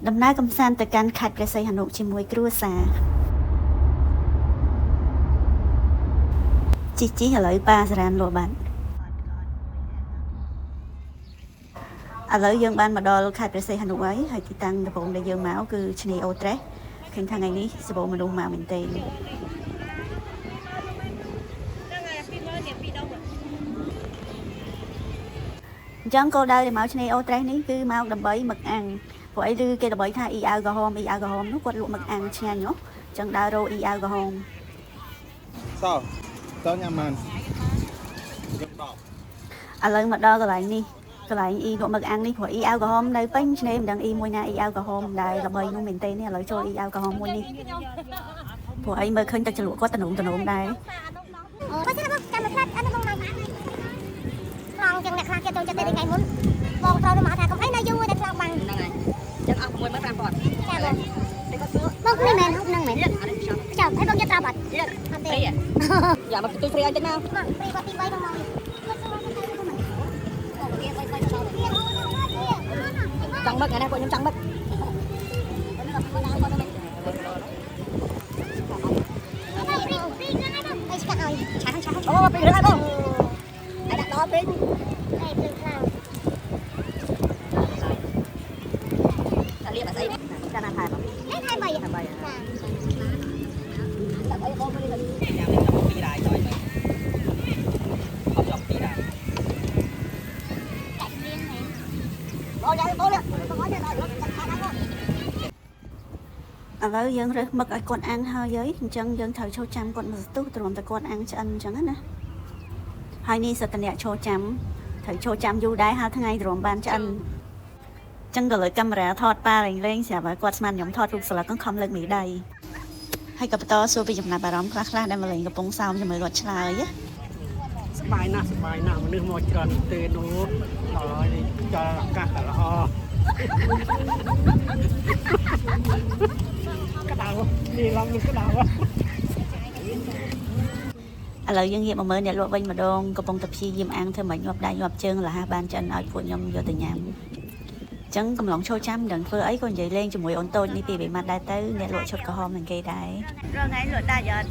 ដំណើរកំសាន្តទៅកាន់ខេត្តព្រះសីហនុជាមួយគ្រួសារជីឥឡូវប៉ាសារ៉ានលក់បាត់ឥឡូវយើងបានមកដល់ខេត្តព្រះសីហនុហើយទីតាំងដំបូងដែលយើងមកគឺឆ្នេរអូត្រេសឃើញថាថ្ងៃនេះសបោមនុស្សមកមែនទេអញ្ចឹងគោលដៅដែលមកឆ្នេរអូត្រេសនេះគឺមកដើម្បីមឹកអាំងព្រោះអីគឺគេដើម្បីថាអ៊ីអាវក្រហមនោះគាត់លក់មឹកអាំងឆ្ងាញ់ហ៎អញ្ចឹងដើររកអ៊ីអាវក្រហមសោតើញ៉ាំបានឥឡូវមកដល់កន្លែងនេះកន្លែងអ៊ីលក់មឹកអាំងនេះព្រោះអ៊ីអាវក្រហមនៅពេញឆ្នេរមិនដឹងអ៊ីមួយណាអ៊ីអាវក្រហមដែលល្បីនោះមែនទេនេះឥឡូវចូលអ៊ីអាវក្រហមមួយនេះព្រោះអីមើលឃើញទឹកជ្រលក់គាត់តំណងដែរអូបើសិនមកចាំមកខ្លះអត់មកណាខ្លងចឹងអ្នកខ្លះគេចូលចិត្តតែថ្ងៃមុនបងត្រូវមកថាកុំអីនៅយូរតែខ្លងបាំងហ្នឹងហើយចឹងអស់65000ចាបងតែគាត់សួរបងនេះមែនហ្នឹងមែនអត់ចាំឲ្យបងយកត្រាបាត់អត់ទេយ៉ាមកទូហ្វ្រីឲ្យតិចណាហ្វ្រីគាត់ទី3បងមកចង់មឹកថ្ងៃនេះពួកខ្ញុំចង់មឹកអូពីរឿងហើយបងឲ្យដាក់ដល់ពេកឯងព្រឹងខ្លាំងតែលៀបអត់ស្អីចាំណាថែបងឯងថែ3ចាដាក់អីបងមកនេះញ៉ាំពីរ៉ាយចុយទៅអត់យកពីរ៉ាយចាក់មានហ៎បងយ៉ាបងនេះបងអត់ទេដល់យកចាក់ខាងហ្នឹងឥឡូវយើងរើសមឹកឲ្យគាត់អាំងហើយអញ្ចឹងយើងត្រូវចូលចាំគាត់មកស្ទុះទ្រាំតែគាត់អាំងឆ្អិនអញ្ចឹងណាហើយនេះសិតតអ្នកចូលចាំត្រូវចូលចាំយូរដែរហើយថ្ងៃទ្រាំបានឆ្អិនអញ្ចឹងក៏លើកាមេរ៉ាថតប៉ាលេងស្រាប់ហើយគាត់ស្មានខ្ញុំថតរូបស្លឹកខំលើកមីដៃហើយក៏បន្តសួរពីចំណាប់អារម្មណ៍ខ្លះៗដែលមកលេងកំពង់សោមជាមួយគាត់ឆ្លើយសប្បាយណាស់មនុស្សមកច្រើនទេនោះហើយចលអាកាសល្អក្តៅនេះឡំនេះក្តៅឥឡូវយើងងាកមកមើលអ្នកលក់វិញម្ដងកំពុងតែព្យាយាមអាំងធ្វើមិនញាប់ដៃញាប់ជើងលះបានចិនឲ្យពួកខ្ញុំយកទៅញ៉ាំអញ្ចឹងកំឡុងចូលចាំមិនដឹងធ្វើអីក៏និយាយលេងជាមួយអូនតូចនេះពីបីម៉ាត់ដែរទៅអ្នកលក់ឈុតក្រហមនឹងគេដែររងថ្ងៃលក់ដាច់អត់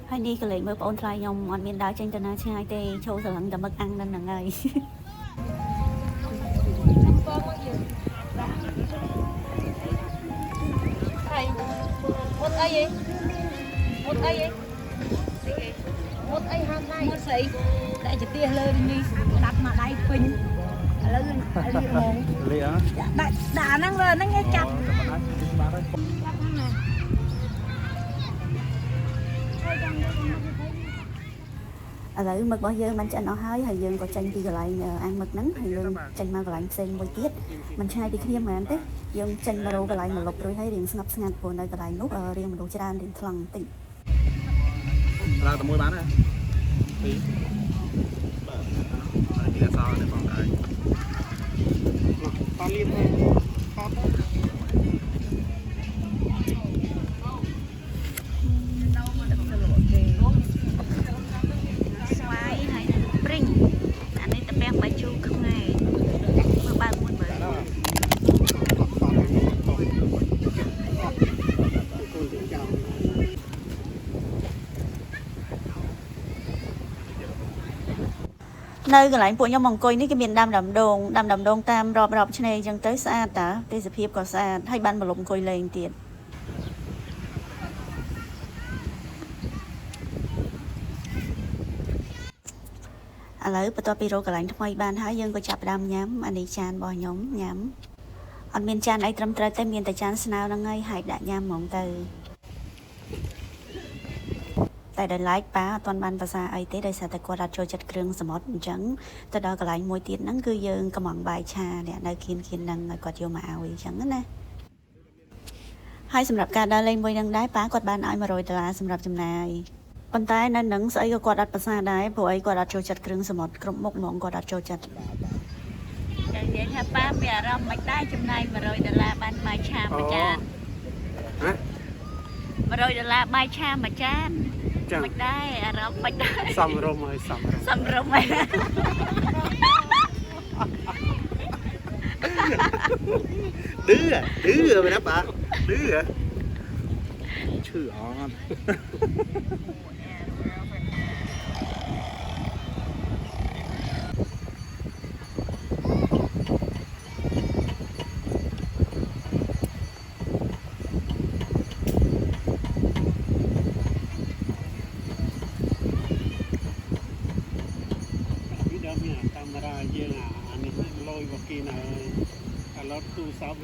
ហើយនេះក៏លេងមើលបងអូនថ្លៃខ្ញុំអត់មានដើរចេញទៅណាឆ្ងាយទេចូលស្រឡឹងតែមឹកអាំងនឹងហ្នឹងហើយមុតអីហ៎មុតអីហ៎មុតអីហាមដៃមុតស្អីតែជាទៀសលើនេះដាប់មកដៃពេញឥឡូវលៀកហ្មងលៀកដាក់ហ្នឹងលើហ្នឹងគេចាប់ឥឡូវមឹករបស់យើងបានឆ្អិនអស់ហើយយើងក៏ចេញពីកន្លែងអាំងមឹកហ្នឹងហើយយើងចេញមកកន្លែងផ្សេងមួយទៀតមិនឆ្ងាយពីគ្នាហ្មងទេយើងចេញមករកកន្លែងមកលុបរួចហើយរៀងស្ងប់ស្ងាត់ព្រោះនៅកន្លែងនោះរៀងមនុស្សច្រើនរៀងថ្លង់បន្តិចឡើងតែមួយបានទេពីរបាទនេះសោនេះបងដែរតលៀបថតស្វាយហើយព្រីងអានេះតាំងបាយជូរខ្មែរមើលបើមួយមើលនៅកន្លែងពួកខ្ញុំអង្គុយនេះគេមានដាំដំដងតាមរាប់ឆ្នេរអញ្ចឹងទៅស្អាតតាទេសភាពក៏ស្អាតហើយបានមកលុបអង្គុយលេងទៀតឥឡូវបន្ទាប់ពីរកកន្លែងថ្មីបានហើយយើងក៏ចាប់ផ្ដើមញ៉ាំអានេះចានរបស់ខ្ញុំញ៉ាំអត់មានចានអីត្រឹមត្រូវទេមានតែចានស្នោហ្នឹងហើយដាក់ញ៉ាំហ្មងទៅតែដោយឡែកប៉ាអត់ទាន់បានភាសាអីទេដោយសារតែគាត់អត់ចូលចិត្តគ្រឿងសមុទ្រអញ្ចឹងទៅដល់កន្លែងមួយទៀតហ្នឹងគឺយើងកំងបាយឆាអ្នកនៅគៀនហ្នឹងឲ្យគាត់យកមកឲ្យអញ្ចឹងណាហើយសម្រាប់ការដើរលេងមួយហ្នឹងដែរប៉ាគាត់បានឲ្យ$100សម្រាប់ចំណាយប៉ុន្តែនៅនឹងស្អីក៏គាត់អត់ភាសាដែរព្រោះអីគាត់អត់ចូលចិត្តគ្រឿងសមុទ្រគ្រប់មុខហ្មងគាត់អត់ចូលចិត្តតែនិយាយថាប៉ាមានអារម្មណ៍មិនដែរចំណាយ$100បានបាយឆាមួយចានហ៎$100បាយឆាមួយចានមិនដែរអារម្មណ៍មិនដែរសំរុំហើយសំរុំហើយ Đứa mày đáp bà. Đứa. Chữ on. Cái đó nha, camera dương anh ấy lôi vào kia nào, lót tu sáu.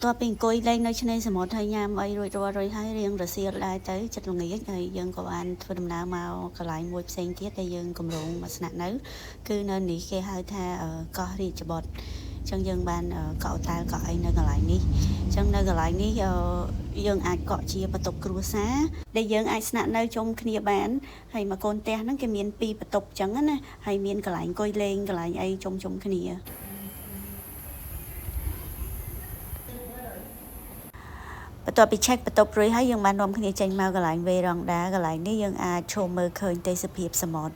Tôi bên coi lên nơi trên sầm một thời nham ấy rồi hai riêng rồi xia lại tới chật lòng nghĩ này dân của anh thôi đầm nào màu còn lại một sen tiết đây dân cầm ruộng mà sẵn nấu cứ nên đi kia hai tha ở co đi cho bọt chân dân ban cậu ta cậu ấy nơi còn lại đi chân nơi còn lại đi dân ai cọ chia bắt tục cua xá đây dân ai sẵn nơi trong kia bán hay mà con te nó cái miền pi bắt tục chẳng á hay miền còn lại coi lên còn lại ấy trong kiaตัวไปเช็คประตูปรุยให้ยังมานมคณีใจมากระไรเวรองดากระไรนี่ยังอาโชว์มือเคยเตสเพียบสมอด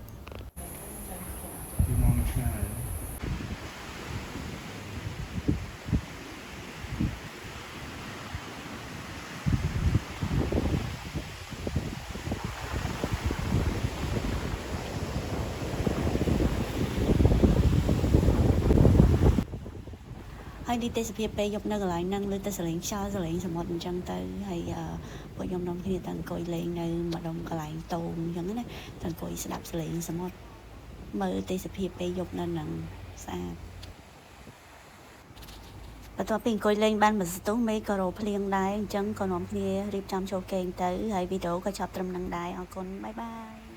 hay đi tê sập pe dọc nơi lại năng lên tê sờ lệnh sầm một chân tê hay bộ nhom nông khi tầng cội lên nơi mà đông lại tồn giống đấy tầng cội sẽ đạp sờ lệnh sầm một mơ tê sập pe dọc nơi nặng xa vàตัวเป็นคอยเล่นบ้านมันสตูไม่ก็รอเพลียงได้จังก็น้องเพลียรีบจำโชว์เก่งเต๋อให้วิดีโอก็ชอบตรำนังได้เอาคนบายบาย